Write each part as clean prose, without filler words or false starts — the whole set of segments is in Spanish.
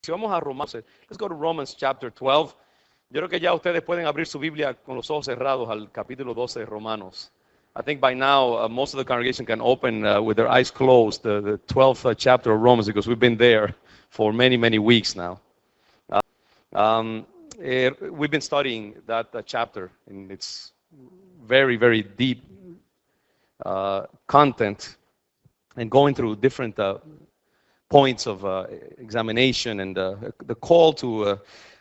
Si vamos a Romanos, let's go to Romans chapter 12. Yo creo que ya ustedes pueden abrir su Biblia con los ojos cerrados al capítulo 12 de Romanos. I think by now most of the congregation can open with their eyes closed the 12th chapter of Romans because we've been there for many, many weeks now. We've been studying that chapter in its very, very deep content and going through different points of examination and the call to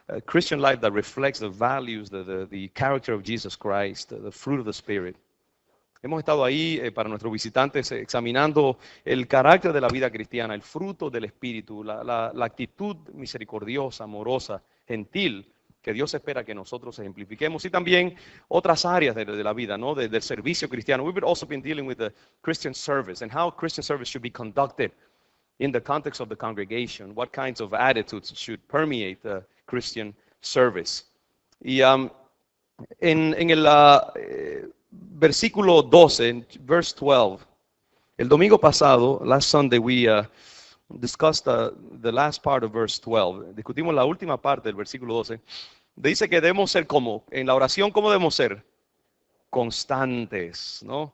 a Christian life that reflects the values, the character of Jesus Christ, the fruit of the Spirit. Hemos estado ahí para nuestros visitantes examinando el carácter de la vida cristiana, el fruto del Espíritu, la actitud misericordiosa, amorosa, gentil que Dios espera que nosotros ejemplifiquemos y también otras áreas de la vida, ¿no? Del servicio cristiano. We've also been dealing with the Christian service and how Christian service should be conducted in the context of the congregation. What kinds of attitudes should permeate the Christian service. Y en el versículo 12, en verse 12, el domingo pasado, last Sunday, we discussed the last part of verse 12. Discutimos la última parte del versículo 12. Dice que debemos ser como, en la oración, ¿cómo debemos ser? Constantes, ¿no?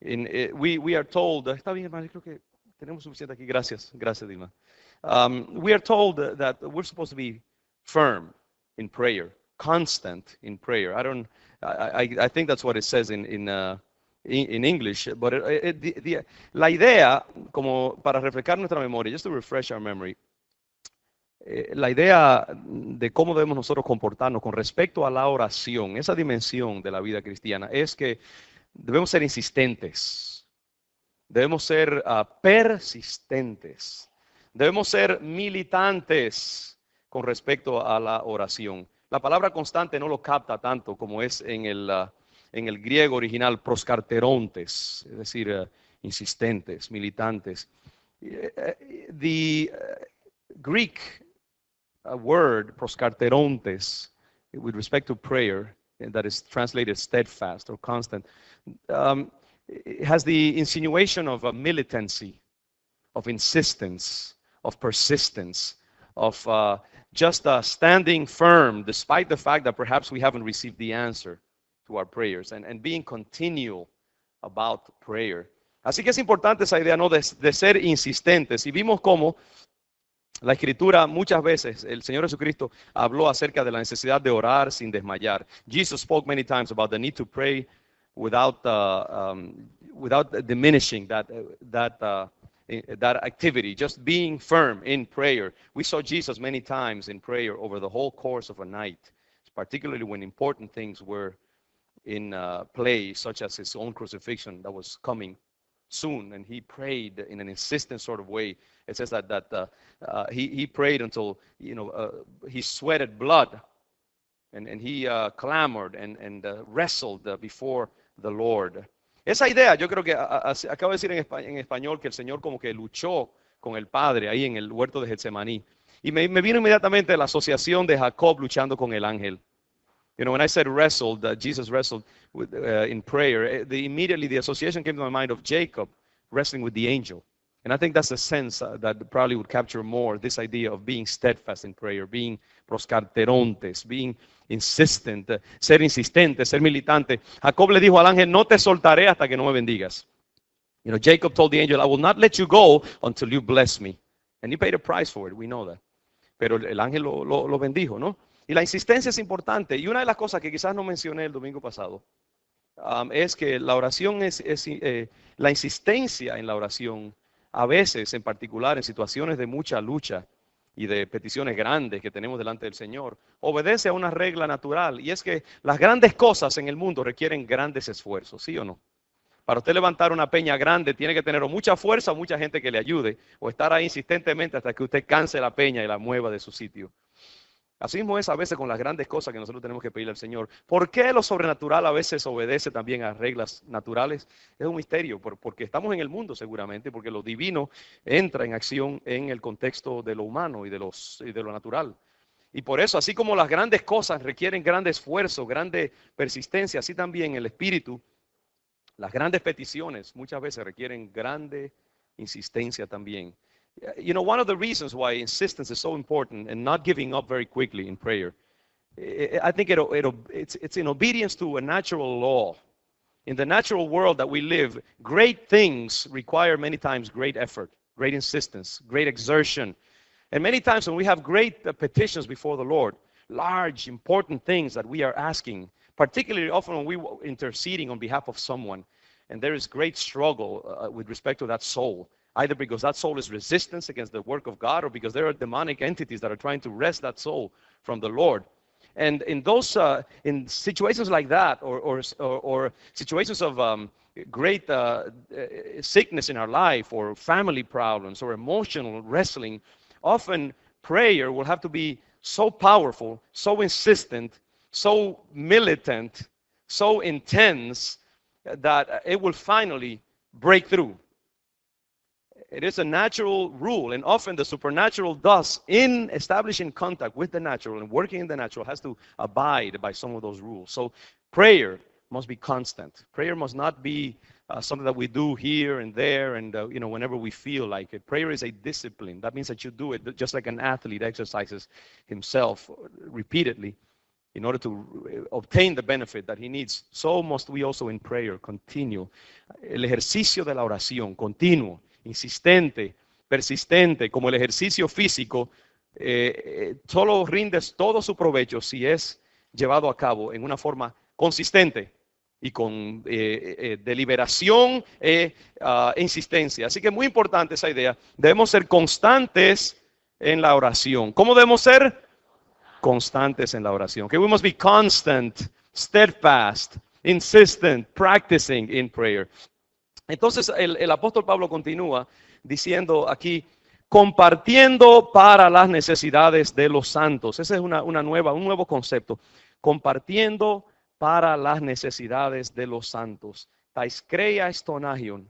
We are told, está bien, hermano, creo que tenemos suficiente aquí. Gracias, Dilma. We are told that we're supposed to be firm in prayer, constant in prayer. I think that's what it says in English, but la idea, como para refrescar nuestra memoria, just to refresh our memory, la idea de cómo debemos nosotros comportarnos con respecto a la oración, esa dimensión de la vida cristiana, es que debemos ser insistentes, debemos ser persistentes, debemos ser militantes con respecto a la oración. La palabra constante no lo capta tanto como es en el griego original proskarterontes, es decir, insistentes, militantes. The Greek word proskarterontes, with respect to prayer, that is translated steadfast or constant, it has the insinuation of militancy, of insistence, of persistence, of just standing firm despite the fact that perhaps we haven't received the answer to our prayers and being continual about prayer. Así que es importante esa idea, ¿no? de ser insistentes. Y vimos cómo la Escritura muchas veces, el Señor Jesucristo habló acerca de la necesidad de orar sin desmayar. Jesus spoke many times about the need to pray without diminishing that activity, just being firm in prayer. We saw Jesus many times in prayer over the whole course of a night, particularly when important things were in play, such as his own crucifixion that was coming soon, and he prayed in an insistent sort of way. It says that he prayed until he sweated blood, and he clamored and wrestled before the Lord. Esa idea, yo creo que acabo de decir en español que el Señor como que luchó con el Padre ahí en el huerto de Getsemaní. Y me vino inmediatamente la asociación de Jacob luchando con el ángel. You know, when I said wrestled, Jesus wrestled in prayer, immediately the association came to my mind of Jacob wrestling with the angel. And I think that's a sense that probably would capture more this idea of being steadfast in prayer, being proskarterontes, being insistent, ser insistente, ser militante. Jacob le dijo al ángel, no te soltaré hasta que no me bendigas. You know, Jacob told the angel, I will not let you go until you bless me. And he paid a price for it, we know that. Pero el ángel lo bendijo, ¿no? Y la insistencia es importante. Y una de las cosas que quizás no mencioné el domingo pasado es que la oración la insistencia en la oración, a veces, en particular, en situaciones de mucha lucha y de peticiones grandes que tenemos delante del Señor, obedece a una regla natural, y es que las grandes cosas en el mundo requieren grandes esfuerzos, ¿sí o no? Para usted levantar una peña grande, tiene que tener o mucha fuerza o mucha gente que le ayude, o estar ahí insistentemente hasta que usted canse la peña y la mueva de su sitio. Así mismo es a veces con las grandes cosas que nosotros tenemos que pedirle al Señor. ¿Por qué lo sobrenatural a veces obedece también a reglas naturales? Es un misterio, porque estamos en el mundo seguramente, porque lo divino entra en acción en el contexto de lo humano y de lo natural. Y por eso, así como las grandes cosas requieren grande esfuerzo, grande persistencia, así también el Espíritu, las grandes peticiones muchas veces requieren grande insistencia también. You know, one of the reasons why insistence is so important and not giving up very quickly in prayer, I think it's in obedience to a natural law. In the natural world that we live, great things require many times great effort, great insistence, great exertion. And many times when we have great petitions before the Lord, large, important things that we are asking, particularly often when we are interceding on behalf of someone, and there is great struggle with respect to that soul, either because that soul is resistance against the work of God or because there are demonic entities that are trying to wrest that soul from the Lord. And in those, in situations like that, or situations of great sickness in our life, or family problems, or emotional wrestling, often prayer will have to be so powerful, so insistent, so militant, so intense that it will finally break through. It is a natural rule, and often the supernatural does, in establishing contact with the natural and working in the natural, has to abide by some of those rules. So prayer must be constant. Prayer must not be something that we do here and there and whenever we feel like it. Prayer is a discipline. That means that you do it just like an athlete exercises himself repeatedly in order to obtain the benefit that he needs. So must we also in prayer continue. El ejercicio de la oración continuo, insistente, persistente, como el ejercicio físico, solo rindes todo su provecho si es llevado a cabo en una forma consistente y con deliberación e insistencia. Así que es muy importante esa idea. Debemos ser constantes en la oración. ¿Cómo debemos ser? Constantes en la oración. Okay, we must be constant, steadfast, insistent, practicing in prayer. Entonces el apóstol Pablo continúa diciendo aquí, compartiendo para las necesidades de los santos. Ese es un nuevo concepto. Compartiendo para las necesidades de los santos. Tais kreia estonagion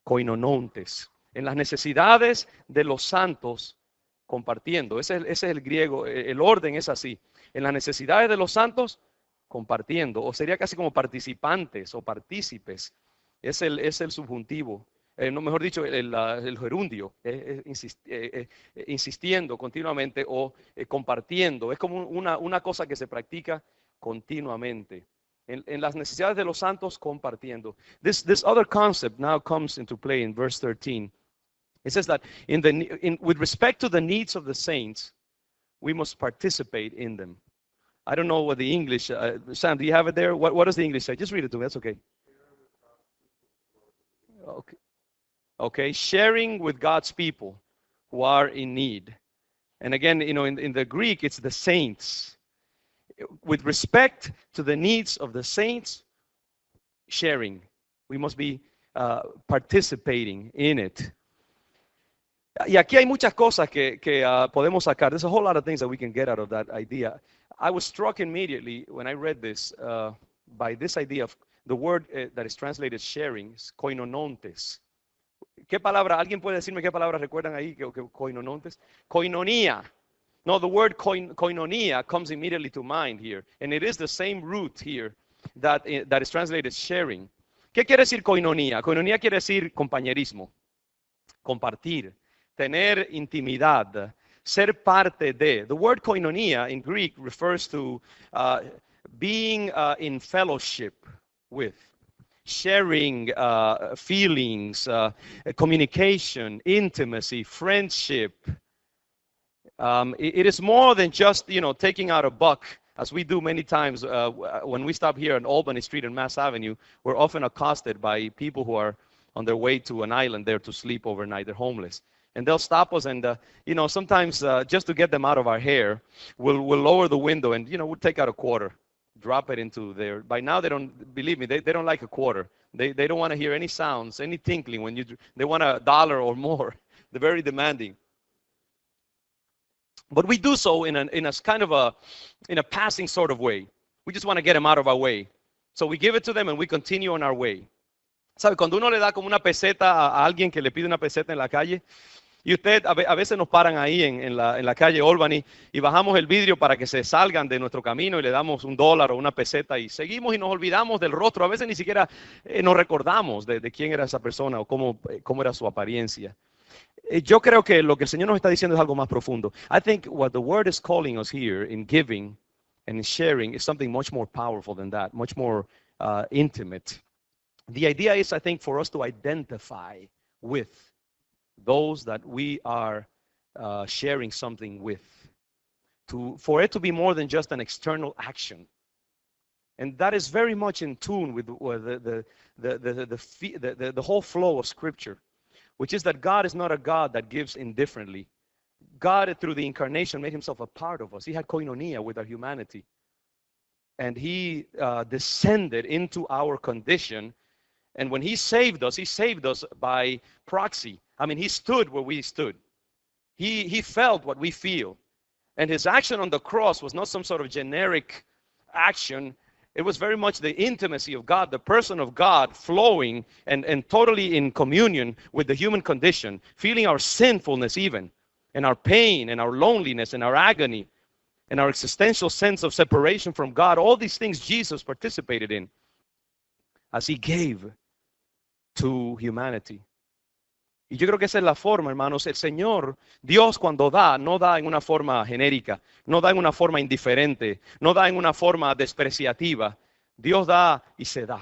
koinonontes. En las necesidades de los santos, compartiendo. Ese es el griego, el orden es así. En las necesidades de los santos, compartiendo. O sería casi como participantes o partícipes. Es el subjuntivo. No, mejor dicho, el gerundio, insistiendo continuamente o compartiendo. Es como una cosa que se practica continuamente. En las necesidades de los santos, compartiendo. This other concept now comes into play in verse 13. It says that with respect to the needs of the saints, we must participate in them. I don't know what the English, Sam, do you have it there? What does the English say? Just read it to me, that's okay. Okay, sharing with God's people who are in need. And again, in the Greek, it's the saints. With respect to the needs of the saints, sharing. We must be participating in it. Y aquí hay muchas cosas que podemos sacar. There's a whole lot of things that we can get out of that idea. I was struck immediately when I read this by this idea of the word that is translated sharing, is koinonontes. ¿Qué palabra? ¿Alguien puede decirme qué palabra recuerdan ahí? Que koinonontes. Koinonia. No, the word koinonia comes immediately to mind here. And it is the same root here that is translated sharing. ¿Qué quiere decir koinonia? Koinonia quiere decir compañerismo, compartir, tener intimidad, ser parte de. The word koinonia in Greek refers to being in fellowship with, sharing feelings, communication, intimacy, friendship. It is more than just, taking out a buck, as we do many times when we stop here on Albany Street and Mass Avenue. We're often accosted by people who are on their way to an island there to sleep overnight. They're homeless. And they'll stop us and, sometimes just to get them out of our hair, we'll lower the window and, we'll take out a quarter, drop it into there. By now, they don't, believe me, they don't like a quarter. They don't want to hear any sounds, any tinkling. They want $1 or more. They're very demanding. But we do so in a kind of a passing sort of way. We just want to get them out of our way. So we give it to them and we continue on our way. ¿Sabe? Cuando uno le da como una peseta a alguien que le pide una peseta en la calle, y usted, a veces nos paran ahí en la calle Albany y bajamos el vidrio para que se salgan de nuestro camino y le damos $1 o una peseta y seguimos y nos olvidamos del rostro. A veces ni siquiera nos recordamos de quién era esa persona o cómo era su apariencia. Yo creo que lo que el Señor nos está diciendo es algo más profundo. I think what the Word is calling us here in giving and in sharing is something much more powerful than that, much more intimate. The idea is, I think, for us to identify with those that we are sharing something with, for it to be more than just an external action. And that is very much in tune with the whole flow of Scripture, which is that God is not a God that gives indifferently. God, through the incarnation, made himself a part of us. He had koinonia with our humanity. And he descended into our condition. And when he saved us by proxy. I mean, he stood where we stood. He felt what we feel. And his action on the cross was not some sort of generic action. It was very much the intimacy of God, the person of God flowing and totally in communion with the human condition, feeling our sinfulness even, and our pain and our loneliness and our agony and our existential sense of separation from God. All these things Jesus participated in as he gave to humanity. Y yo creo que esa es la forma, hermanos. El Señor, Dios cuando da, no da en una forma genérica, no da en una forma indiferente, no da en una forma despreciativa. Dios da y se da.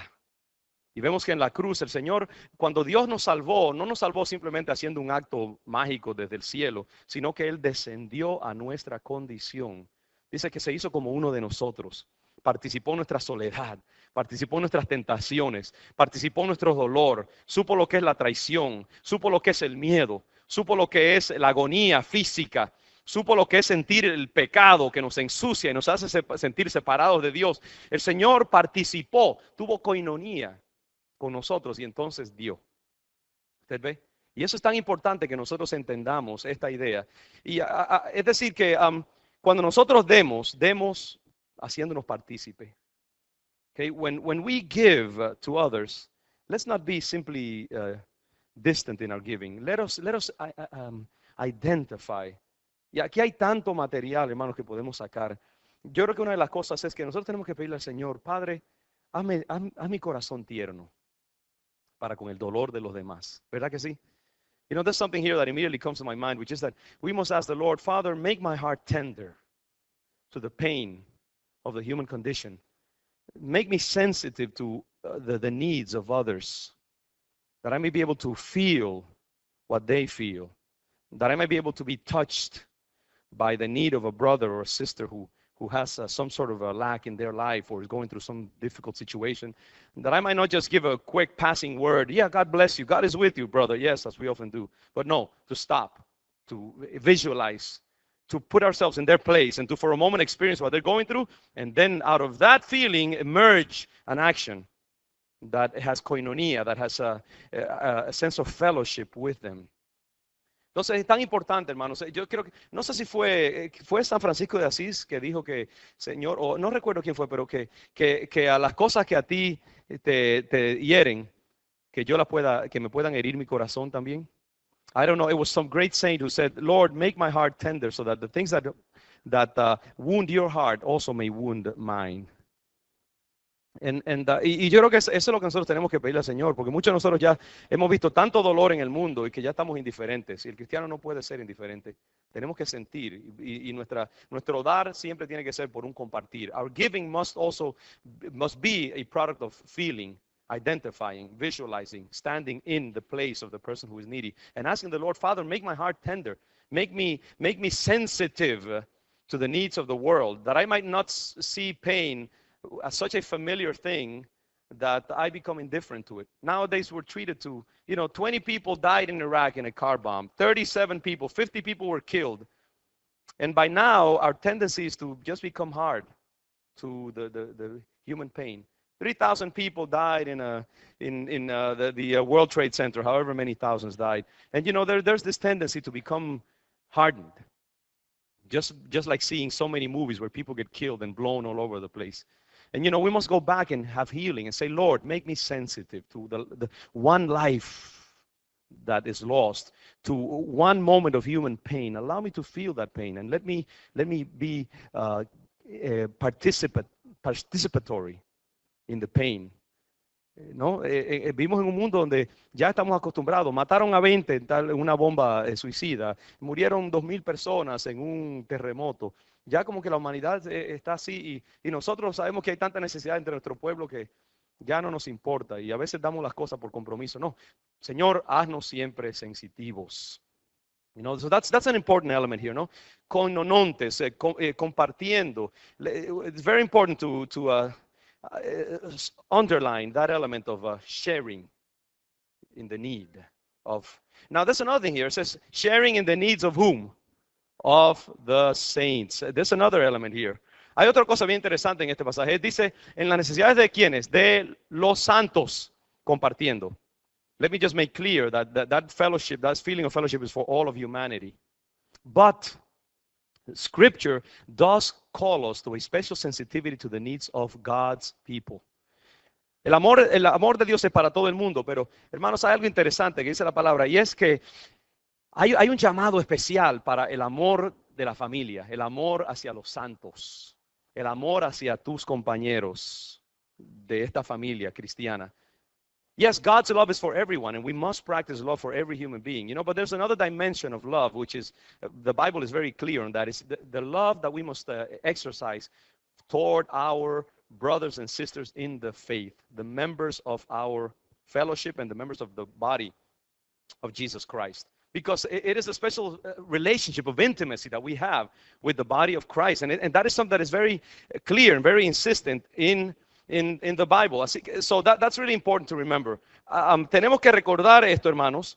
Y vemos que en la cruz el Señor, cuando Dios nos salvó, no nos salvó simplemente haciendo un acto mágico desde el cielo, sino que Él descendió a nuestra condición. Dice que se hizo como uno de nosotros. Participó en nuestra soledad, participó en nuestras tentaciones, participó en nuestro dolor, supo lo que es la traición, supo lo que es el miedo, supo lo que es la agonía física, supo lo que es sentir el pecado que nos ensucia y nos hace sentir separados de Dios. El Señor participó, tuvo koinonía con nosotros y entonces dio. ¿Usted ve? Y eso es tan importante que nosotros entendamos esta idea. Y es decir que cuando nosotros demos haciéndonos partícipe. Okay, when we give to others, let's not be simply distant in our giving. Let us identify. Y aquí hay tanto material, hermanos, que podemos sacar. Yo creo que una de las cosas es que nosotros tenemos que pedirle al Señor, Padre, haz mi corazón tierno para con el dolor de los demás. ¿Verdad que sí? You know, there's something here that immediately comes to my mind, which is that we must ask the Lord, Father, make my heart tender to the pain of the human condition. Make me sensitive to the needs of others, that I may be able to feel what they feel, that I may be able to be touched by the need of a brother or a sister who has some sort of a lack in their life or is going through some difficult situation, that I might not just give a quick passing word, yeah, God bless you, God is with you, brother, yes, as we often do, but no, to stop, to visualize, to put ourselves in their place and to for a moment experience what they're going through, and then out of that feeling emerge an action that has koinonia, that has a sense of fellowship with them. Entonces es tan importante, hermanos. Yo creo que, no sé si fue San Francisco de Asís que dijo que, Señor, o no recuerdo quién fue, pero que a las cosas que a ti te hieren, que me puedan herir mi corazón también. I don't know, it was some great saint who said, Lord, make my heart tender so that the things that wound your heart also may wound mine. Y yo creo que eso es lo que nosotros tenemos que pedirle al Señor, porque muchos de nosotros ya hemos visto tanto dolor en el mundo y que ya estamos indiferentes. Y el cristiano no puede ser indiferente. Tenemos que sentir y nuestro dar siempre tiene que ser por un compartir. Our giving must be a product of feeling, identifying, visualizing, standing in the place of the person who is needy, and asking the Lord, Father, make my heart tender, make me sensitive to the needs of the world, that I might not see pain as such a familiar thing that I become indifferent to it. Nowadays we're treated to, 20 people died in Iraq in a car bomb, 37 people, 50 people were killed. And by now our tendency is to just become hard to the human pain. 3,000 people died in the World Trade Center, however many thousands died. And there's this tendency to become hardened. Just like seeing so many movies where people get killed and blown all over the place. And we must go back and have healing and say, Lord, make me sensitive to the one life that is lost, to one moment of human pain. Allow me to feel that pain, and let me be participatory in the pain. ¿No? Vivimos en un mundo donde ya estamos acostumbrados. Mataron a 20 en una bomba suicida. Murieron 2.000 personas en un terremoto. Ya como que la humanidad está así y nosotros sabemos que hay tanta necesidad entre nuestro pueblo que ya no nos importa y a veces damos las cosas por compromiso. No, Señor, haznos siempre sensitivos. So that's an important element here, no? Koinonontes, compartiendo. It's very important to underline that element of sharing in the need of. Now, there's another thing here. It says sharing in the needs of whom? Of the saints. There's another element here. Hay otra cosa bien interesante en este pasaje. Dice, en las necesidades de quiénes? De los santos, compartiendo. Let me just make clear that fellowship, that feeling of fellowship is for all of humanity. But Scripture does call us to a special sensitivity to the needs of God's people. El amor de Dios es para todo el mundo, pero hermanos, hay algo interesante que dice la palabra, y es que hay un llamado especial para el amor de la familia, el amor hacia los santos, el amor hacia tus compañeros de esta familia cristiana. Yes, God's love is for everyone, and we must practice love for every human being. But there's another dimension of love, which is, the Bible is very clear on that. It's the love that we must exercise toward our brothers and sisters in the faith, the members of our fellowship and the members of the body of Jesus Christ. Because it is a special relationship of intimacy that we have with the body of Christ. And that is something that is very clear and very insistent in the Bible. Así que, so that's really important to remember. Tenemos que recordar esto, hermanos,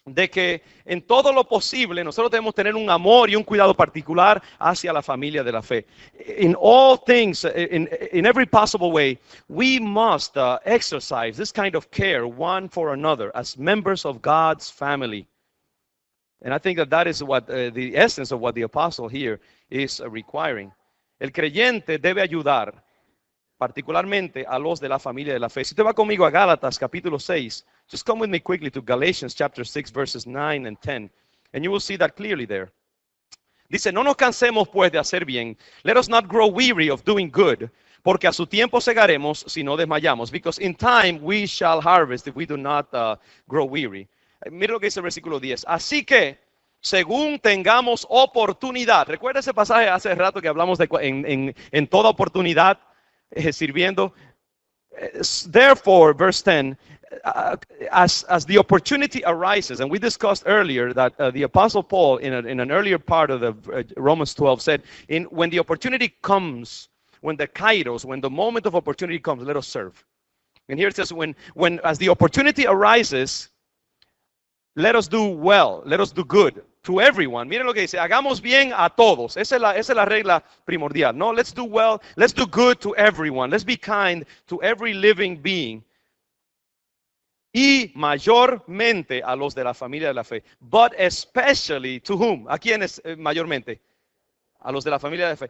de que en todo lo posible nosotros debemos tener un amor y un cuidado particular hacia la familia de la fe. In all things, in every possible way, we must exercise this kind of care one for another as members of God's family. And I think that is what the essence of what the apostle here is requiring. El creyente debe ayudar particularmente a los de la familia de la fe. Si usted va conmigo a Gálatas capítulo 6, just come with me quickly to Galatians chapter 6 verses 9 and 10, and you will see that clearly there. Dice, no nos cansemos pues de hacer bien. Let us not grow weary of doing good, porque a su tiempo segaremos si no desmayamos. Because in time we shall harvest if we do not grow weary. Mira lo que dice el versículo 10. Así que, según tengamos oportunidad. Recuerda ese pasaje hace rato que hablamos de en toda oportunidad, sirviendo. Therefore, verse 10, as the opportunity arises, and we discussed earlier that the Apostle Paul in an earlier part of the Romans 12 said, when the opportunity comes, when the kairos, when the moment of opportunity comes, let us serve. And here it says, when as the opportunity arises, let us do well, let us do good to everyone. Miren lo que dice, hagamos bien a todos. Esa es la regla primordial. No, let's do well, let's do good to everyone. Let's be kind to every living being. Y mayormente a los de la familia de la fe. But especially to whom? ¿A quiénes mayormente? A los de la familia de la fe.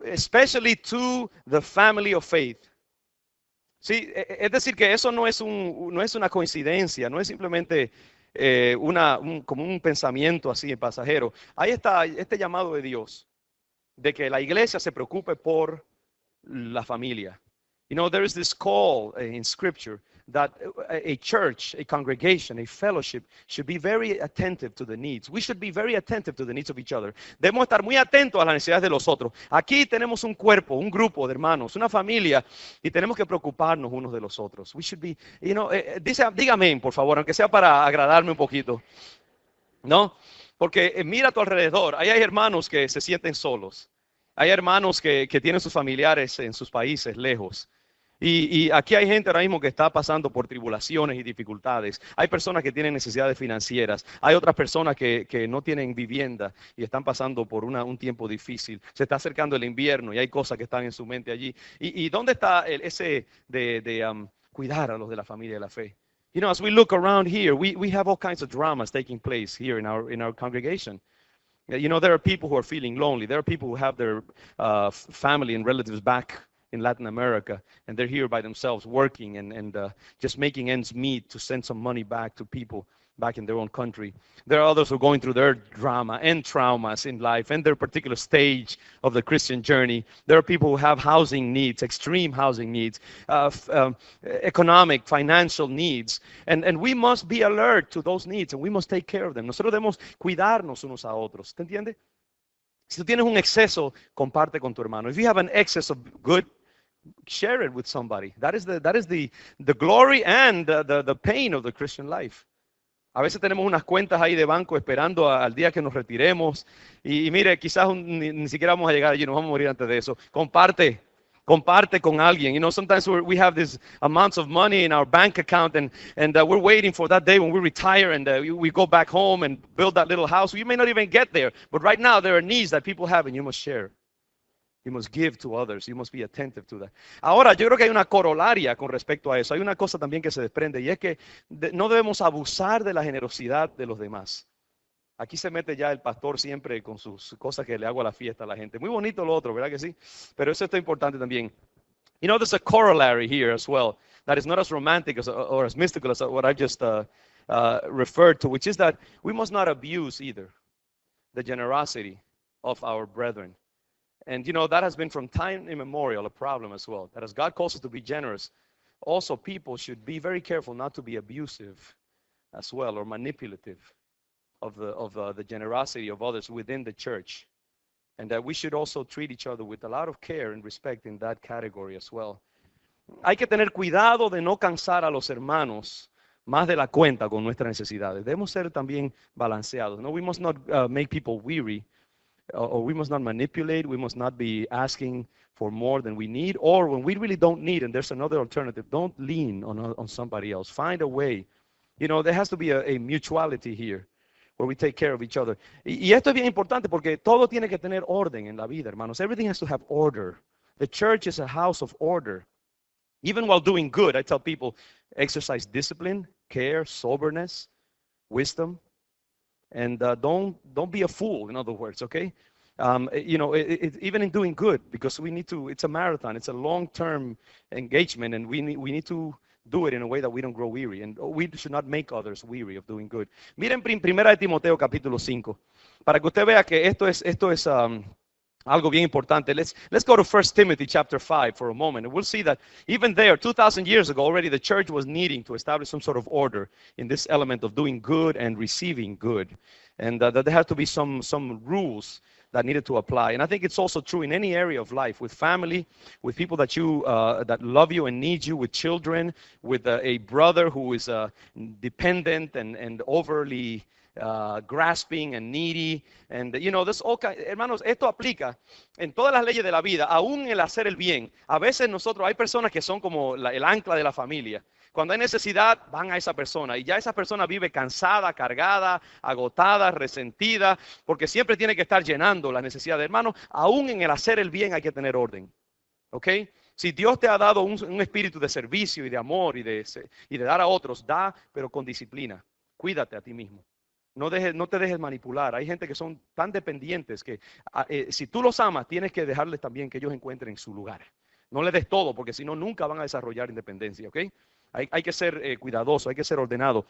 Especially to the family of faith. Sí, es decir que eso no es una coincidencia, no es simplemente como un pensamiento así pasajero. Ahí está este llamado de Dios de que la iglesia se preocupe por la familia. There is this call in Scripture that a church, a congregation, a fellowship should be very attentive to the needs. We should be very attentive to the needs of each other. Debemos estar muy atentos a las necesidades de los otros. Aquí tenemos un cuerpo, un grupo de hermanos, una familia, y tenemos que preocuparnos unos de los otros. We should be, dígame, por favor, aunque sea para agradarme un poquito. ¿No? Porque mira a tu alrededor, ahí hay hermanos que se sienten solos. Hay hermanos que tienen sus familiares en sus países lejos. Y aquí hay gente ahora mismo que está pasando por tribulaciones y dificultades. Hay personas que tienen necesidades financieras. Hay otras personas que no tienen vivienda y están pasando por un tiempo difícil. Se está acercando el invierno y hay cosas que están en su mente allí. ¿Y dónde está ese de cuidar a los de la familia de la fe? As we look around here, we have all kinds of dramas taking place here in our congregation. There are people who are feeling lonely. There are people who have their family and relatives back in Latin America, and they're here by themselves working and just making ends meet to send some money back to people back in their own country. There are others who are going through their drama and traumas in life and their particular stage of the Christian journey. There are people who have housing needs, extreme housing needs, economic, financial needs. And we must be alert to those needs and we must take care of them. Nosotros debemos cuidarnos unos a otros. ¿Te entiende? Si tú tienes un exceso, comparte con tu hermano. If you have an excess of good, share it with somebody. That is the glory and the pain of the Christian life. A veces tenemos unas cuentas ahí de banco esperando al día que nos retiremos y mire, quizás ni siquiera vamos a llegar allí, nos vamos a morir antes de eso. Comparte con alguien. You know, sometimes we have these amounts of money in our bank account and we're waiting for that day when we retire and we go back home and build that little house. You may not even get there, but right now there are needs that people have and you must share. You must give to others. You must be attentive to that. Ahora, yo creo que hay una corolaria con respecto a eso. Hay una cosa también que se desprende y es que no debemos abusar de la generosidad de los demás. Aquí se mete ya el pastor siempre con sus cosas que le hago a la fiesta a la gente. Muy bonito lo otro, ¿verdad que sí? Pero eso está importante también. You know, there's a corollary here as well that is not as romantic or as mystical as what I just referred to, which is that we must not abuse either the generosity of our brethren. And, you know, that has been from time immemorial a problem as well. That as God calls us to be generous, also people should be very careful not to be abusive as well or manipulative of the generosity of others within the church. And that we should also treat each other with a lot of care and respect in that category as well. Hay que tener cuidado de no cansar a los hermanos más de la cuenta con nuestras necesidades. Debemos ser también balanceados. No, we must not make people weary. Or we must not manipulate, we must not be asking for more than we need, or when we really don't need and there's another alternative, don't lean on somebody else. Find a way. You know, there has to be a mutuality here where we take care of each other. Y esto es bien importante porque todo tiene que tener orden en la vida, hermanos. Everything has to have order. The church is a house of order. Even while doing good, I tell people, exercise discipline, care, soberness, wisdom. And don't be a fool, in other words, okay? You know, even in doing good, because we need to, it's a marathon, it's a long-term engagement, and we need to do it in a way that we don't grow weary, and we should not make others weary of doing good. Miren Primera de Timoteo capítulo 5, para que usted vea que esto es algo bien importante. Let's go to 1 Timothy chapter 5 for a moment. And we'll see that even there, 2,000 years ago, already the church was needing to establish some sort of order in this element of doing good and receiving good. And that there had to be some rules that needed to apply. And I think it's also true in any area of life, with family, with people that that love you and need you, with children, with a brother who is dependent and overly grasping and needy, and you know, this all hermanos, esto aplica en todas las leyes de la vida, aún el hacer el bien. A veces hay personas que son como el ancla de la familia. Cuando hay necesidad, van a esa persona y ya esa persona vive cansada, cargada, agotada, resentida, porque siempre tiene que estar llenando la necesidad de hermanos. Aún en el hacer el bien hay que tener orden, ¿ok? Si Dios te ha dado un espíritu de servicio y de amor y de dar a otros, da, pero con disciplina. Cuídate a ti mismo. No te dejes manipular. Hay gente que son tan dependientes que si tú los amas, tienes que dejarles también que ellos encuentren su lugar. No les des todo, porque si no, nunca van a desarrollar independencia, ¿ok? Hay que ser cuidadoso, hay que ser ordenado.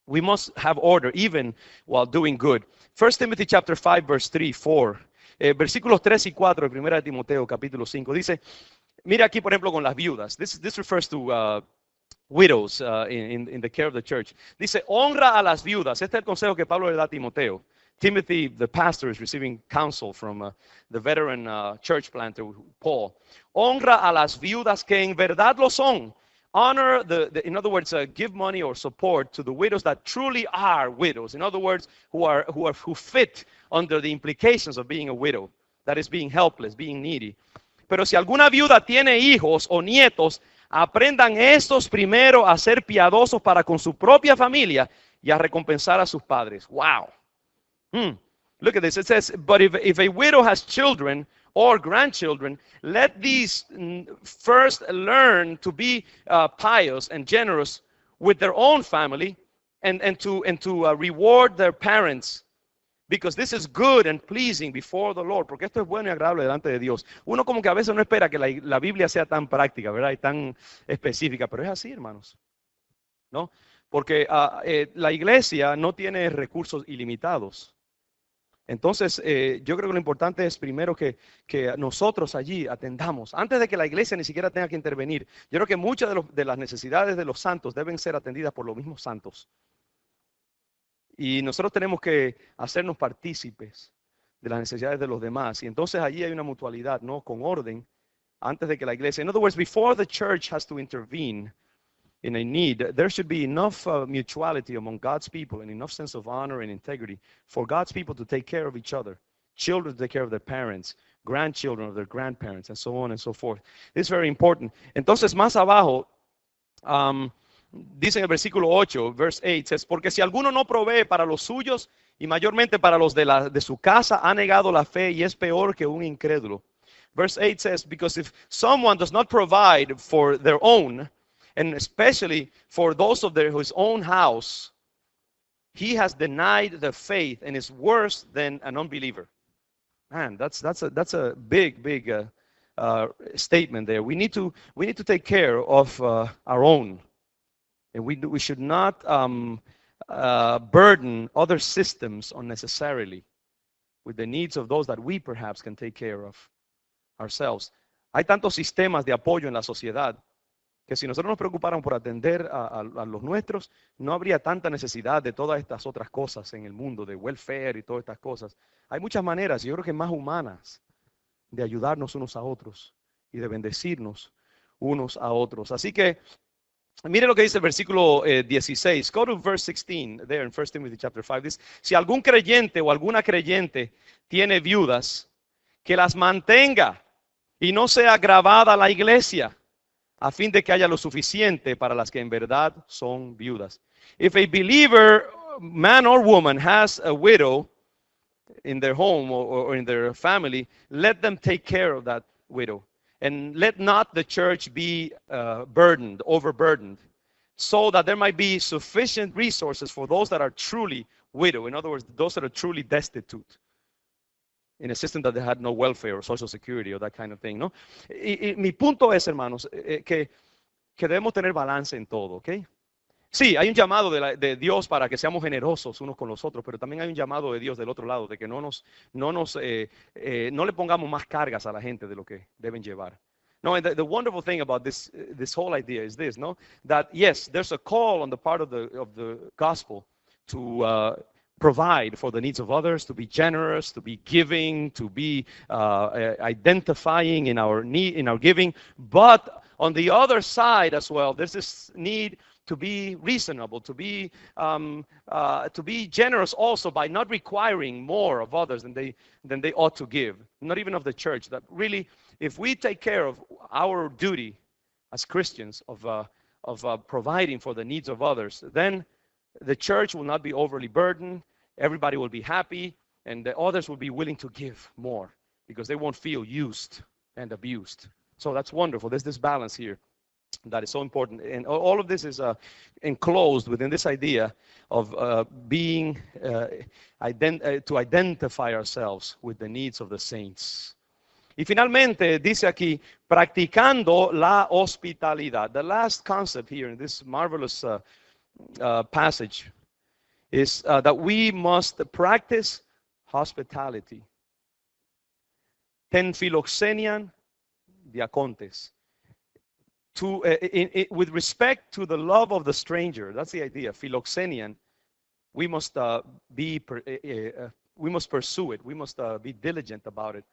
We must have order even while doing good. 1 Timothy chapter 5, verse 3, 4. Versículos 3 y 4 de 1 Timoteo capítulo 5. Dice, mira aquí por ejemplo con las viudas. This refers to widows in the care of the church. Dice, honra a las viudas. Este es el consejo que Pablo le da a Timoteo. Timothy, the pastor, is receiving counsel from the veteran church planter, Paul. Honra a las viudas que en verdad lo son. Honor, in other words, give money or support to the widows that truly are widows. In other words, who fit under the implications of being a widow. That is being helpless, being needy. Pero si alguna viuda tiene hijos o nietos, aprendan estos primero a ser piadosos para con su propia familia y a recompensar a sus padres. Wow. Look at this. It says, but if a widow has children or grandchildren, let these first learn to be pious and generous with their own family and to reward their parents. Because this is good and pleasing before the Lord. Porque esto es bueno y agradable delante de Dios. Uno como que a veces no espera que la Biblia sea tan práctica, ¿verdad? Y tan específica. Pero es así, hermanos. ¿No? Porque la iglesia no tiene recursos ilimitados. Entonces, yo creo que lo importante es primero que nosotros allí atendamos, antes de que la iglesia ni siquiera tenga que intervenir. Yo creo que muchas de las necesidades de los santos deben ser atendidas por los mismos santos. Y nosotros tenemos que hacernos partícipes de las necesidades de los demás. Y entonces allí hay una mutualidad, ¿no? Con orden, antes de que la iglesia. In other words, before the church has to intervene in a need, there should be enough mutuality among God's people and enough sense of honor and integrity for God's people to take care of each other. Children to take care of their parents, grandchildren of their grandparents, and so on and so forth. This is very important. Entonces, más abajo, dice en el versículo 8, verse 8, says, porque si alguno no provee para los suyos y mayormente para los de su casa, ha negado la fe y es peor que un incrédulo. Verse 8 says, because if someone does not provide for their own, and especially for those of his own house, he has denied the faith and is worse than an unbeliever. Man, that's a big statement there. We need to take care of our own, and we should not burden other systems unnecessarily with the needs of those that we perhaps can take care of ourselves. Hay tantos sistemas de apoyo en la sociedad que si nosotros nos preocupáramos por atender a los nuestros, no habría tanta necesidad de todas estas otras cosas en el mundo, de welfare y todas estas cosas. Hay muchas maneras, yo creo que más humanas, de ayudarnos unos a otros y de bendecirnos unos a otros. Así que, mire lo que dice el versículo 16. Go to verse 16, there in 1 Timothy chapter 5. Dice, si algún creyente o alguna creyente tiene viudas, que las mantenga y no sea gravada la iglesia, a fin de que haya lo suficiente para las que en verdad son viudas. If a believer, man or woman, has a widow in their home or in their family, let them take care of that widow. And let not the church be overburdened, so that there might be sufficient resources for those that are truly widow. In other words, those that are truly destitute. In a system that they had no welfare or social security or that kind of thing, ¿no? Y mi punto es, hermanos, que debemos tener balance en todo, ¿ok? Sí, hay un llamado de Dios para que seamos generosos unos con los otros, pero también hay un llamado de Dios del otro lado, de que no le pongamos más cargas a la gente de lo que deben llevar. No, and the wonderful thing about this whole idea is this, no? That yes, there's a call on the part of the gospel to provide for the needs of others, to be generous, to be giving, to be identifying in our need, in our giving. But on the other side as well, there's this need to be reasonable, to be generous also by not requiring more of others than they ought to give, not even of the church. That really, if we take care of our duty as Christians of providing for the needs of others, then the church will not be overly burdened. Everybody will be happy, and the others will be willing to give more because they won't feel used and abused. So that's wonderful. There's this balance here that is so important. And all of this is enclosed within this idea of being to identify ourselves with the needs of the saints. Y finalmente dice aquí, practicando la hospitalidad. The last concept here in this marvelous passage is that we must practice hospitality. Ten philoxenian diacontes. With respect to the love of the stranger, that's the idea. Philoxenian, we must pursue it. We must be diligent about it.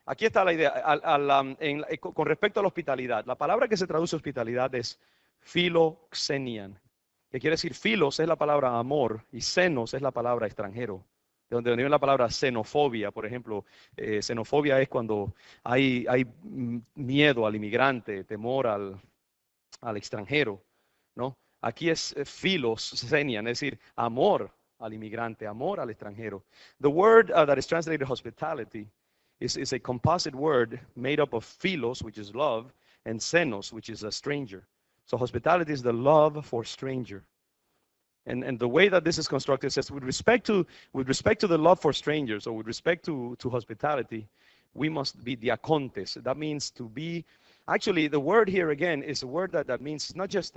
Aquí está la idea. Con respecto a la hospitalidad, la palabra que se traduce hospitalidad es philoxenian, que quiere decir filos es la palabra amor y xenos es la palabra extranjero. De donde viene la palabra xenofobia, por ejemplo. Xenofobia es cuando hay miedo al inmigrante, temor al extranjero, ¿no? Aquí es philoxenian, es decir, amor al inmigrante, amor al extranjero. The word that is translated hospitality is a composite word made up of philos, which is love, and xenos, which is a stranger. So hospitality is the love for stranger. And the way that this is constructed says, with respect to the love for strangers, or with respect to hospitality, we must be diacontes. That means to be, actually the word here again is a word that means not just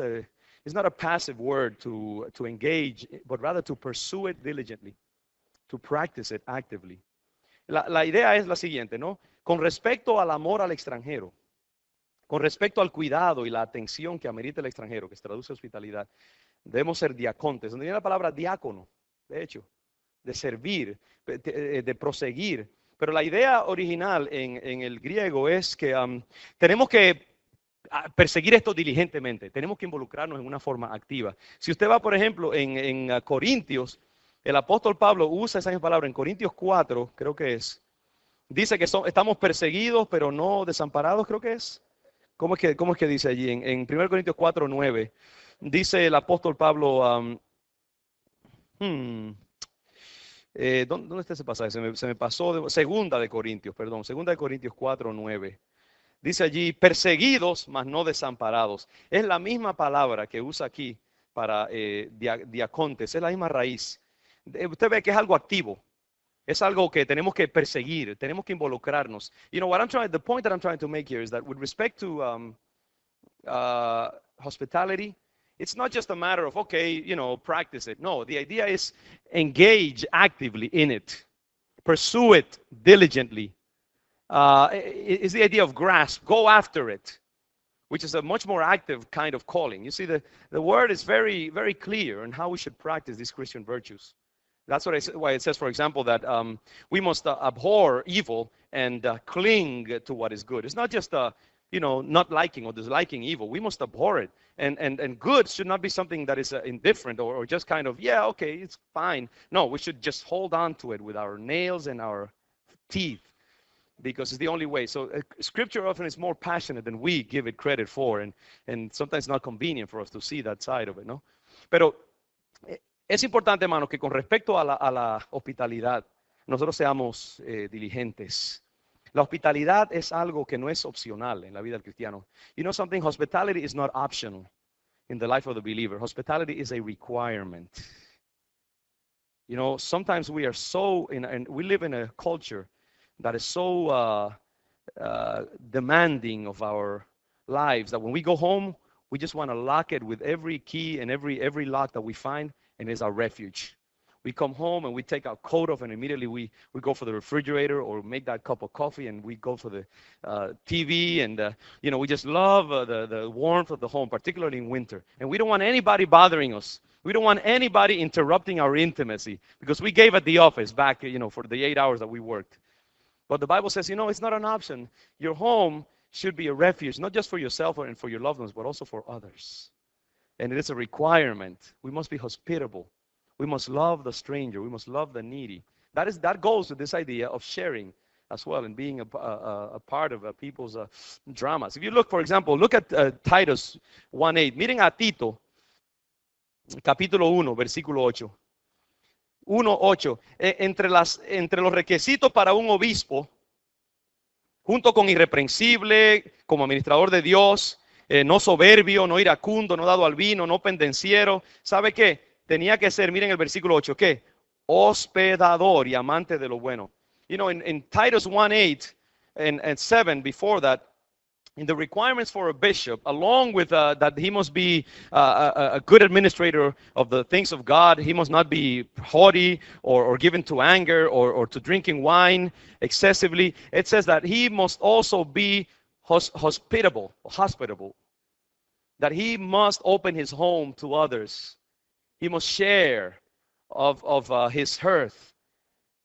It's not a passive word to engage, but rather to pursue it diligently, to practice it actively. La idea es la siguiente, ¿no? Con respecto al amor al extranjero, con respecto al cuidado y la atención que amerita el extranjero, que se traduce hospitalidad, debemos ser diacontes. Donde viene la palabra diácono, de hecho, de servir, de proseguir. Pero la idea original en el griego es que tenemos que perseguir esto diligentemente, tenemos que involucrarnos en una forma activa. Si usted va, por ejemplo, en Corintios, el apóstol Pablo usa esa misma palabra en Corintios 4, creo que es. Dice que estamos perseguidos, pero no desamparados, creo que es. ¿Cómo es que dice allí? En 1 Corintios 4, 9, dice el apóstol Pablo, ¿dónde está ese pasaje? Se me pasó, segunda de Corintios, perdón, segunda de Corintios 4, 9. Dice allí, perseguidos, mas no desamparados. Es la misma palabra que usa aquí para diacontes, es la misma raíz. Usted ve que es algo activo. Es algo que tenemos que perseguir, tenemos que involucrarnos. You know, the point that I'm trying to make here is that with respect to hospitality, it's not just a matter of, okay, you know, practice it. No, the idea is engage actively in it. Pursue it diligently. It's the idea of grasp, go after it, which is a much more active kind of calling. You see, the word is very, very clear on how we should practice these Christian virtues. That's why it says, for example, that we must abhor evil and cling to what is good. It's not just, you know, not liking or disliking evil. We must abhor it. And good should not be something that is indifferent or just kind of, yeah, okay, it's fine. No, we should just hold on to it with our nails and our teeth, because it's the only way. So Scripture often is more passionate than we give it credit for, and sometimes not convenient for us to see that side of it, ¿no? Pero es importante, hermanos, que con respecto a la hospitalidad, nosotros seamos diligentes. La hospitalidad es algo que no es opcional en la vida del cristiano. You know something? Hospitality is not optional in the life of the believer. Hospitality is a requirement. You know, sometimes we are so, and we live in a culture that is so demanding of our lives that when we go home, we just want to lock it with every key and every lock that we find, and it's our refuge. We come home and we take our coat off, and immediately we go for the refrigerator or make that cup of coffee, and we go for the TV, and you know, we just love the warmth of the home, particularly in winter. And we don't want anybody bothering us. We don't want anybody interrupting our intimacy, because we gave at the office back, you know, for the 8 hours that we worked. But the Bible says, you know, it's not an option. Your home should be a refuge, not just for yourself and for your loved ones, but also for others. And it is a requirement. We must be hospitable. We must love the stranger. We must love the needy. That goes with this idea of sharing as well, and being a part of people's dramas. If you look, for example, look at Titus 1:8. Miren a Tito, capítulo 1, versículo 8. 1:8. Entre los requisitos para un obispo, junto con irreprensible, como administrador de Dios, no soberbio, no iracundo, no dado al vino, no pendenciero, ¿sabe qué? Tenía que ser, miren el versículo 8, ¿qué? Hospedador y amante de lo bueno. You know, in Titus 1:8 and 7, before that, in the requirements for a bishop, along with that he must be a good administrator of the things of God, he must not be haughty or given to anger or to drinking wine excessively. It says that he must also be hospitable, that he must open his home to others. He must share of his hearth.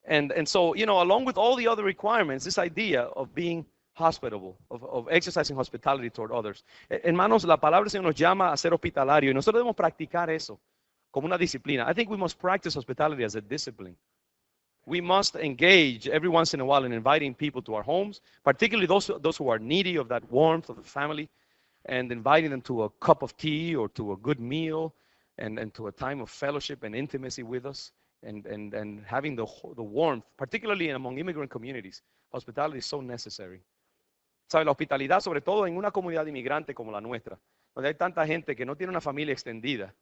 And so, you know, along with all the other requirements, this idea of being hospitable, of exercising hospitality toward others. Hermanos, la palabra del Señor nos llama a ser hospitalario, y nosotros debemos practicar eso como una disciplina. I think we must practice hospitality as a discipline. We must engage every once in a while in inviting people to our homes, particularly those who are needy of that warmth of the family, and inviting them to a cup of tea or to a good meal, and to a time of fellowship and intimacy with us, and having the warmth, particularly among immigrant communities. Hospitality is so necessary. ¿Sabe? La hospitalidad, sobre todo en una comunidad inmigrante como la nuestra, donde hay tanta gente que no tiene una familia extendida.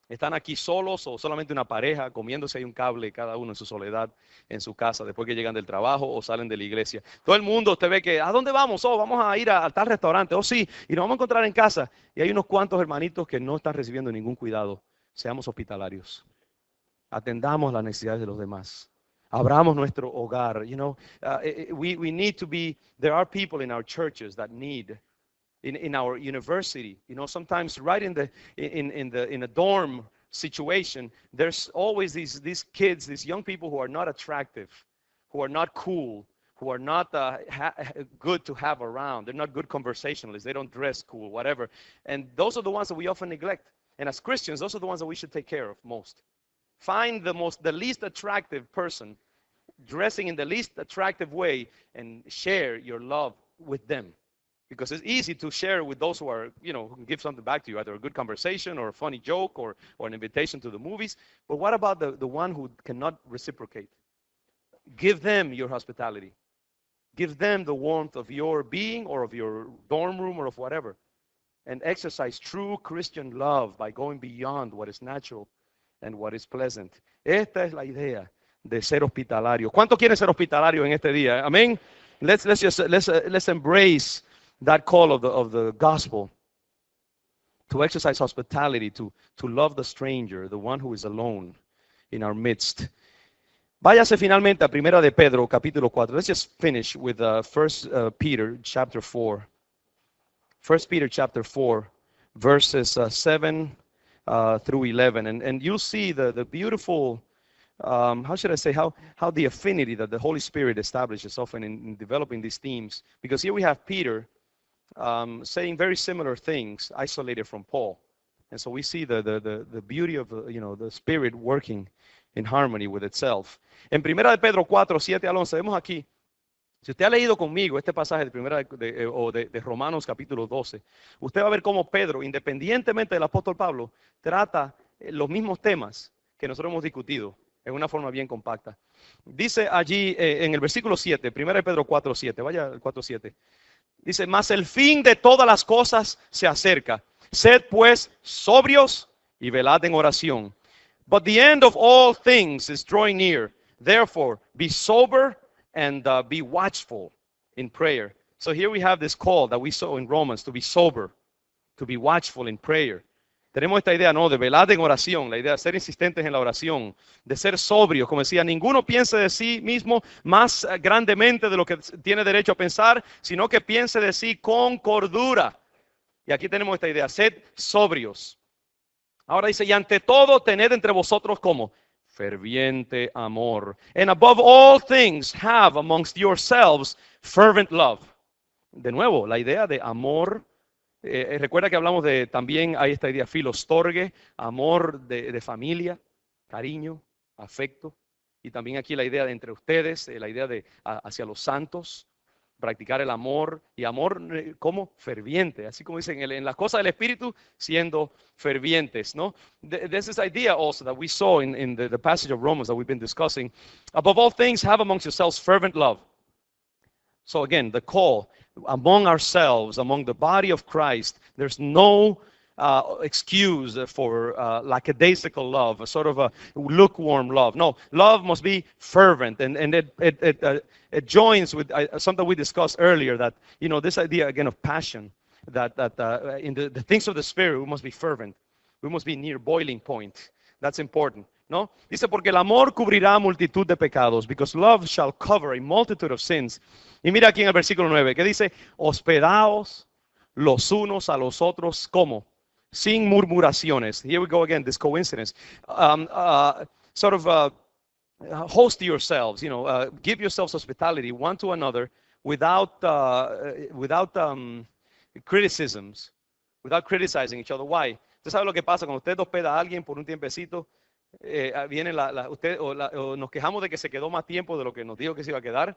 Están aquí solos o solamente una pareja comiéndose ahí un cable, cada uno en su soledad, en su casa, después que llegan del trabajo o salen de la iglesia. Todo el mundo, usted ve que, ¿a dónde vamos? Oh, vamos a ir a tal restaurante. Oh, sí, y nos vamos a encontrar en casa. Y hay unos cuantos hermanitos que no están recibiendo ningún cuidado. Seamos hospitalarios. Atendamos las necesidades de los demás. Abramos nuestro hogar. You know, we need to be, there are people in our churches that need, in our university, you know, sometimes right in a dorm situation, there's always these kids, these young people who are not attractive, who are not cool, who are not good to have around. They're not good conversationalists. They don't dress cool, whatever. And those are the ones that we often neglect. And as Christians, those are the ones that we should take care of most. Find the least attractive person, dressing in the least attractive way, and share your love with them. Because it's easy to share with those who are, you know, who can give something back to you, either a good conversation or a funny joke or an invitation to the movies. But what about the one who cannot reciprocate? Give them your hospitality. Give them the warmth of your being or of your dorm room or of whatever. And exercise true Christian love by going beyond what is natural and what is pleasant. Esta es la idea de ser hospitalario. ¿Cuántos quieren ser hospitalarios en este día? Amén. Let's embrace that call of the gospel to exercise hospitality, to love the stranger, the one who is alone in our midst. Váyase finalmente a Primera de Pedro, capítulo 4. Let's just finish with 1 Peter chapter 4. 1 Peter chapter 4, verses 7 through 11. And you'll see the beautiful, how should I say, how the affinity that the Holy Spirit establishes often in developing these themes. Because here we have Peter saying very similar things, isolated from Paul. And so we see the beauty of the Spirit working in harmony with itself. En Primera de Pedro 4, 7 al 11, vemos aquí, si usted ha leído conmigo este pasaje de Romanos capítulo 12, usted va a ver cómo Pedro, independientemente del apóstol Pablo, trata los mismos temas que nosotros hemos discutido en una forma bien compacta. Dice allí en el versículo 7, Primera de Pedro 4, 7, vaya al 4, 7. Dice, mas el fin de todas las cosas se acerca. Sed pues sobrios y velad en oración. But the end of all things is drawing near. Therefore, be sober and be watchful in prayer. So here we have this call that we saw in Romans, to be sober, to be watchful in prayer. Tenemos esta idea, ¿no? De velar en oración, la idea de ser insistentes en la oración, de ser sobrios, como decía, ninguno piense de sí mismo más grandemente de lo que tiene derecho a pensar, sino que piense de sí con cordura. Y aquí tenemos esta idea, sed sobrios. Ahora dice, y ante todo tened entre vosotros como ferviente amor. And above all things have amongst yourselves fervent love. De nuevo, la idea de amor. Recuerda que hablamos de, también hay esta idea filostorge, amor de familia, cariño, afecto. Y también aquí la idea de entre ustedes, la idea de hacia los santos, practicar el amor, y amor como ferviente, así como dicen en las cosas del Espíritu, siendo fervientes, ¿no? There's this idea also that we saw in the passage of Romans that we've been discussing. Above all things, have amongst yourselves fervent love. So again, the call among ourselves, among the body of Christ, there's no excuse for lackadaisical love, a sort of a lukewarm love. No, love must be fervent, and it joins with something we discussed earlier, that, you know, this idea again of passion, that in the things of the Spirit, we must be fervent. We must be near boiling point. That's important. ¿No? Dice, porque el amor cubrirá multitud de pecados, because love shall cover a multitude of sins. Y mira aquí en el versículo 9, que dice, hospedaos los unos a los otros, ¿cómo? Sin murmuraciones. Here we go again, this coincidence. Host yourselves, you know, give yourselves hospitality one to another without criticisms, without criticizing each other. Why? ¿Usted sabe lo que pasa cuando usted hospeda a alguien por un tiempecito? Viene o nos quejamos de que se quedó más tiempo de lo que nos dijo que se iba a quedar,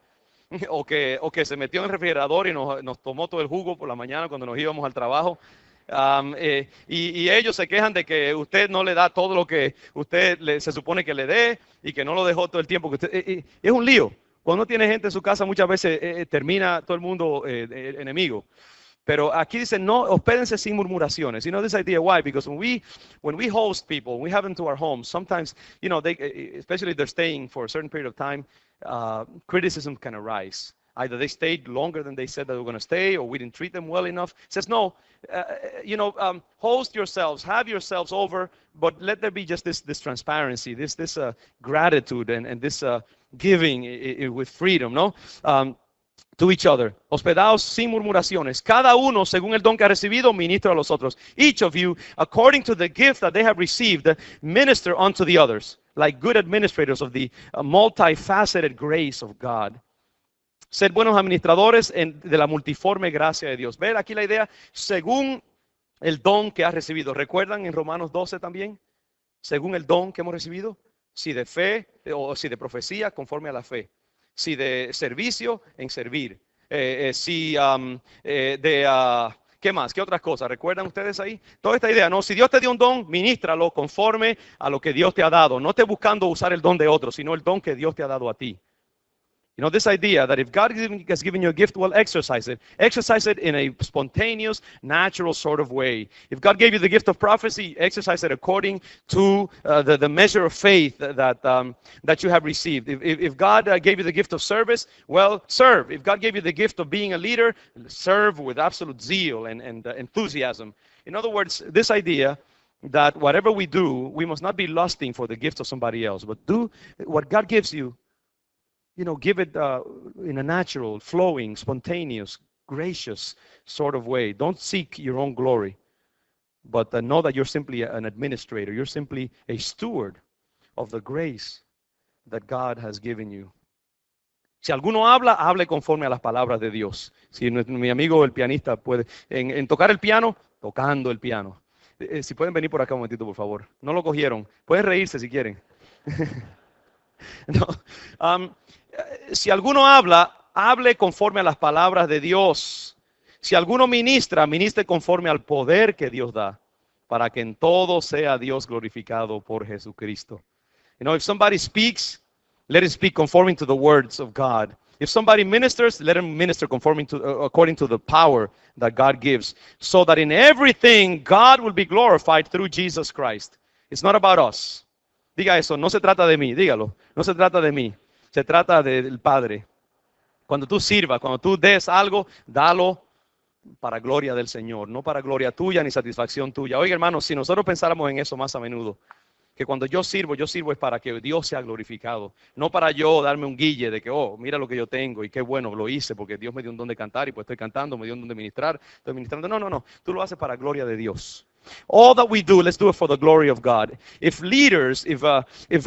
o que se metió en el refrigerador y nos tomó todo el jugo por la mañana cuando nos íbamos al trabajo. Y ellos se quejan de que usted no le da todo lo que usted se supone que le dé, y que no lo dejó todo el tiempo que usted. Es un lío. Cuando uno tiene gente en su casa, muchas veces termina todo el mundo enemigo. Pero aquí dice, no, hospédense sin murmuraciones. You know this idea, why? Because when we host people, we have them to our homes, sometimes, you know, they, especially if they're staying for a certain period of time, criticism can arise. Either they stayed longer than they said they were going to stay, or we didn't treat them well enough. It says, no, host yourselves, have yourselves over, but let there be just this transparency, this gratitude, and this giving with freedom, no? To each other. Hospedaos sin murmuraciones. Cada uno, según el don que ha recibido, ministra a los otros. Each of you, according to the gift that they have received, minister unto the others, like good administrators of the multifaceted grace of God. Ser buenos administradores de la multiforme gracia de Dios. Ver aquí la idea, según el don que has recibido. ¿Recuerdan en Romanos 12 también? Según el don que hemos recibido. Si de fe o si de profecía, conforme a la fe. Si de servicio, en servir. ¿Qué más? ¿Qué otras cosas? ¿Recuerdan ustedes ahí? Toda esta idea, ¿no? Si Dios te dio un don, ministralo conforme a lo que Dios te ha dado. No estés buscando usar el don de otro, sino el don que Dios te ha dado a ti. You know, this idea that if God has given you a gift, well, exercise it. Exercise it in a spontaneous, natural sort of way. If God gave you the gift of prophecy, exercise it according to the measure of faith that you have received. If God gave you the gift of service, well, serve. If God gave you the gift of being a leader, serve with absolute zeal and enthusiasm. In other words, this idea that whatever we do, we must not be lusting for the gift of somebody else, but do what God gives you. You know, give it in a natural, flowing, spontaneous, gracious sort of way. Don't seek your own glory, but know that you're simply an administrator. You're simply a steward of the grace that God has given you. Si alguno habla, hable conforme a las palabras de Dios. Si mi amigo el pianista puede, en tocar el piano, tocando el piano. Si pueden venir por acá un momentito, por favor. No lo cogieron. Pueden reírse si quieren. No. Si alguno habla, hable conforme a las palabras de Dios. Si alguno ministra, ministre conforme al poder que Dios da, para que en todo sea Dios glorificado por Jesucristo. You know, if somebody speaks, let him speak conforming to the words of God. If somebody ministers, let him minister according to the power that God gives, so that in everything God will be glorified through Jesus Christ. It's not about us. Diga eso, no se trata de mí, dígalo. No se trata de mí. Se trata del Padre. Cuando tú sirvas, cuando tú des algo, dalo para gloria del Señor, no para gloria tuya ni satisfacción tuya. Oiga, hermanos, si nosotros pensáramos en eso más a menudo, que cuando yo sirvo es para que Dios sea glorificado, no para yo darme un guille de que, oh, mira lo que yo tengo y qué bueno, lo hice porque Dios me dio un don de cantar y pues estoy cantando, me dio un don de ministrar, estoy ministrando. No, tú lo haces para gloria de Dios. All that we do, let's do it for the glory of God. If leaders, if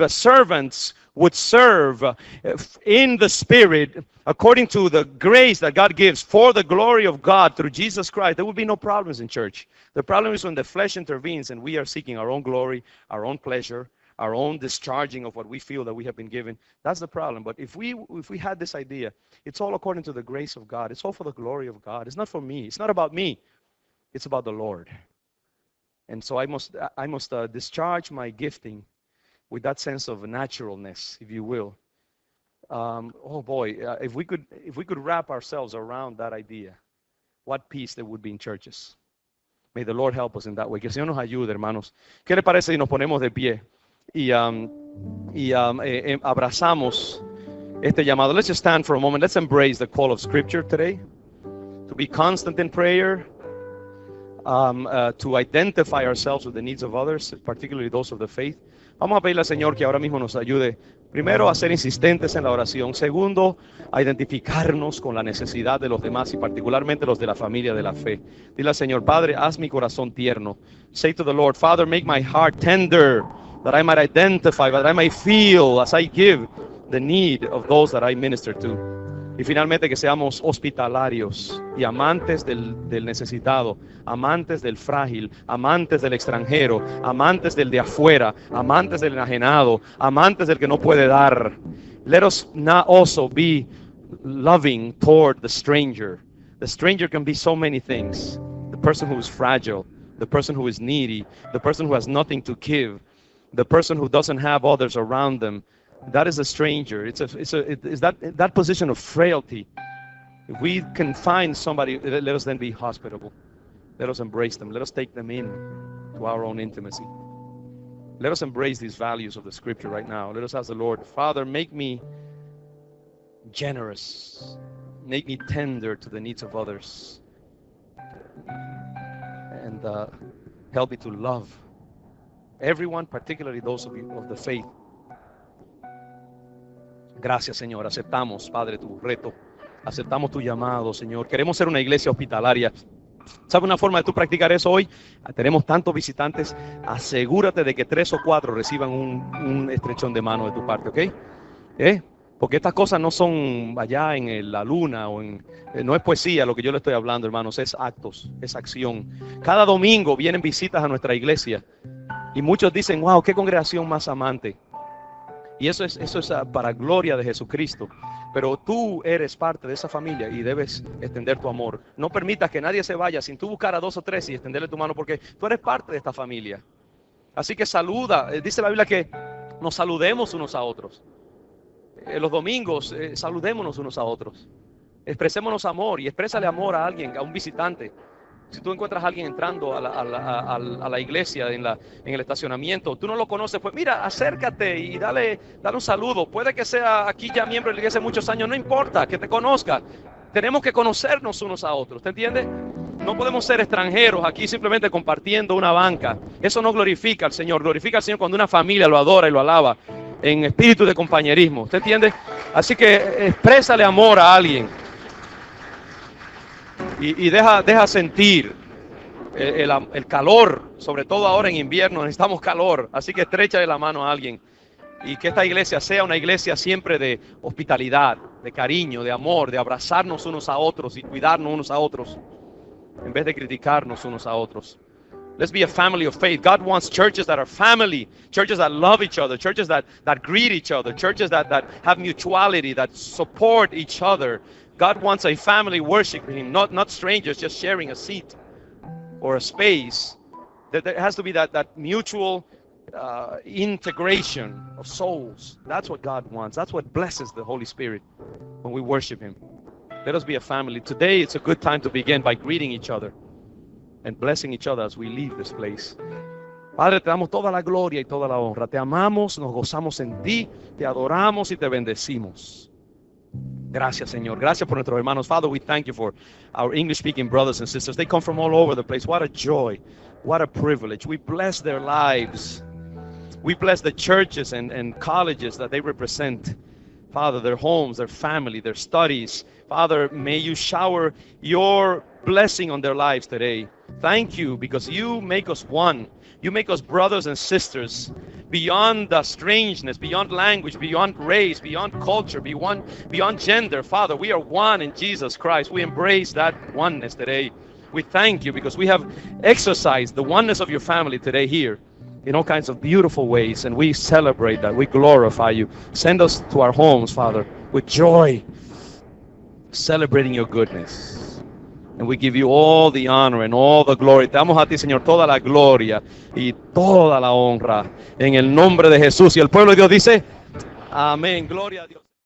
servants would serve in the Spirit, according to the grace that God gives for the glory of God through Jesus Christ, there would be no problems in church. The problem is when the flesh intervenes and we are seeking our own glory, our own pleasure, our own discharging of what we feel that we have been given. That's the problem. But if we had this idea, it's all according to the grace of God. It's all for the glory of God. It's not for me. It's not about me. It's about the Lord. And so I must discharge my gifting with that sense of naturalness, if you will. Oh boy, if we could wrap ourselves around that idea, what peace there would be in churches. May the Lord help us in that way. Que el Señor nos ayude, hermanos. ¿Qué le parece si nos ponemos de pie y abrazamos este llamado? Let's just stand for a moment. Let's embrace the call of Scripture today. To be constant in prayer. To identify ourselves with the needs of others, particularly those of the faith. Vamos a pedirle al Señor que ahora mismo nos ayude, primero, a ser insistentes en la oración. Segundo, a identificarnos con la necesidad de los demás y particularmente los de la familia de la fe. Dile al Señor, Padre, haz mi corazón tierno. Say to the Lord, Father, make my heart tender, that I might identify, that I might feel as I give the need of those that I minister to. Y finalmente que seamos hospitalarios y amantes del necesitado, amantes del frágil, amantes del extranjero, amantes del de afuera, amantes del enajenado, amantes del que no puede dar. Let us now also be loving toward the stranger. The stranger can be so many things. The person who is fragile, the person who is needy, the person who has nothing to give, the person who doesn't have others around them. That is a stranger. It's that position of frailty If we can find somebody, let us then be hospitable. Let us embrace them. Let us take them in to our own intimacy. Let us embrace these values of the scripture right now. Let us ask the Lord, Father, make me generous. Make me tender to the needs of others. And help me to love everyone, particularly those of you of the faith. Gracias, Señor. Aceptamos, Padre, tu reto. Aceptamos tu llamado, Señor. Queremos ser una iglesia hospitalaria. ¿Sabe una forma de tú practicar eso hoy? Tenemos tantos visitantes. Asegúrate de que 3 o 4 reciban un estrechón de mano de tu parte, ¿ok? Porque estas cosas no son allá en la luna o no es poesía lo que yo le estoy hablando, hermanos. Es actos, es acción. Cada domingo vienen visitas a nuestra iglesia y muchos dicen, wow, qué congregación más amante. Y eso es para gloria de Jesucristo. Pero tú eres parte de esa familia y debes extender tu amor. No permitas que nadie se vaya sin tú buscar a 2 o 3 y extenderle tu mano, porque tú eres parte de esta familia. Así que saluda. Dice la Biblia que nos saludemos unos a otros. Los domingos saludémonos unos a otros. Expresémonos amor y exprésale amor a alguien, a un visitante. Si tú encuentras a alguien entrando a la iglesia en el estacionamiento, tú no lo conoces, pues mira, acércate y dale un saludo. Puede que sea aquí ya miembro de la iglesia muchos años, no importa, que te conozca. Tenemos que conocernos unos a otros, ¿te entiendes? No podemos ser extranjeros aquí simplemente compartiendo una banca. Eso no glorifica al Señor. Glorifica al Señor cuando una familia lo adora y lo alaba en espíritu de compañerismo, ¿usted entiende? Así que exprésale amor a alguien. Y deja sentir el calor, sobre todo ahora en invierno necesitamos calor, así que estréchale la mano a alguien y que esta iglesia sea una iglesia siempre de hospitalidad, de cariño, de amor, de abrazarnos unos a otros y cuidarnos unos a otros en vez de criticarnos unos a otros. Let's be a family of faith. God wants churches that are family, churches that love each other, churches that greet each other, churches that have mutuality, that support each other. God wants a family worshiping Him, not strangers just sharing a seat or a space. There has to be that mutual integration of souls. That's what God wants. That's what blesses the Holy Spirit when we worship Him. Let us be a family. Today it's a good time to begin by greeting each other and blessing each other as we leave this place. Padre, te damos toda la gloria y toda la honra. Te amamos, nos gozamos en ti, te adoramos y te bendecimos. Gracias, Señor. Gracias por nuestros hermanos. Father, we thank you for our English-speaking brothers and sisters. They come from all over the place. What a joy. What a privilege. We bless their lives. We bless the churches and colleges that they represent. Father, their homes, their family, their studies. Father, may you shower your blessing on their lives today. Thank you because you make us one. You make us brothers and sisters beyond the strangeness, beyond language, beyond race, beyond culture, beyond gender. Father, we are one in Jesus Christ. We embrace that oneness today. We thank you because we have exercised the oneness of your family today here in all kinds of beautiful ways, and we celebrate that. We glorify you. Send us to our homes, Father, with joy, celebrating your goodness. And we give you all the honor and all the glory. Te damos a ti, Señor, toda la gloria y toda la honra en el nombre de Jesús. Y el pueblo de Dios dice, amén, gloria a Dios.